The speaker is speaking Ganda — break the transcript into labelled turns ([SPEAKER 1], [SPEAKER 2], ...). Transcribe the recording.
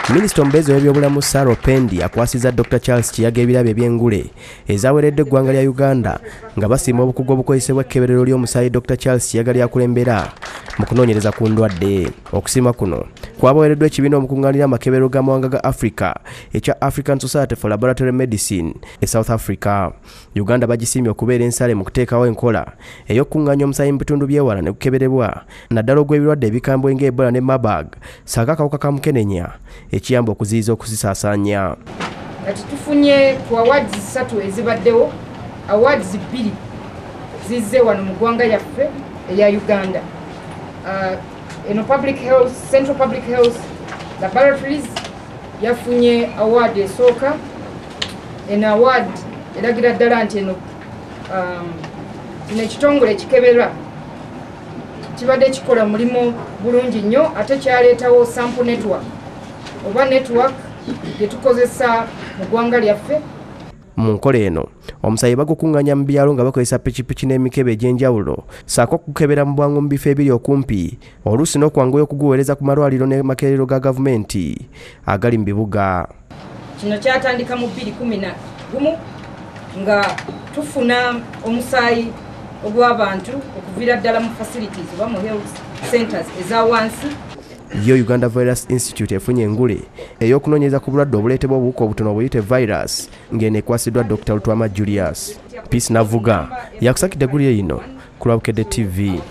[SPEAKER 1] Minisita omubeezi w'ebyobulamu Sarah Pendi akwasiza Dr. Charles Kiyaga ebirabo eby'engule ezaweredde eggwanga lya Uganda nga basiima obukugu obukozesebwa ekkeberero ly'omusaayi Dr. Charles Kiyaga lyakulembera mu kunoonyereza ku ndwadde. Okusiima kuno kwabaweereddwa ekibiina omukungaanira amakeberero g'amawanga ga Africa ekya African Society for Laboratory Medicine e South Africa. Uganda bagisiimye okubeera ensale mu kuteekawo enkola ey'okukungaanya omusaayi mu bitundu by'ewala ne kukeberebwa naddala ogw'ebirwadde ebikambwe ng'Ebola ne Marburg ssaako akawuka ka mukenenya ekiyamba okuziyiza okuzisaasaanya.
[SPEAKER 2] Kati tufunye ku awards 3 ezibaddewo, awards 2 zizze wano mu ggwanga yaffe eya Uganda. Public Health, Central Public Health Laboratories yafunye award esooka, eno award eragira ddala nti eno ekitongole ekikebera kibadde kikola mulimu bulungi nnyo ate kyaleetawo sample network oba network gyetukozesa mu ggwanga lyaffe.
[SPEAKER 1] Mu nkola eno omusaayi bagukungaanya mu byalo nga bakozesa pikipiki n'emikebe egy'enjawulo ssaako okukebera mu bwangu mu bifo ebiri okumpi oluusi n'okwanguya okuguweereza ku malwaliro n'emakerero ga gavumenti agali mu bibuga.
[SPEAKER 2] Kino kyatandika mu 2011 nga tufuna omusaayi ogw'abantu okuviira ddala mu facilities oba mu health centers eza wansi.
[SPEAKER 1] Yo Uganda Virus Institute efunye engule ey'okunoonyereza ku bulwadde obuleetebwa obuwuka obutono obuyite virus ng'eno ekwasiddwa Dr. Lutwama Julius. Peace Navuga yakusakidde guli ino ku Bukedde TV.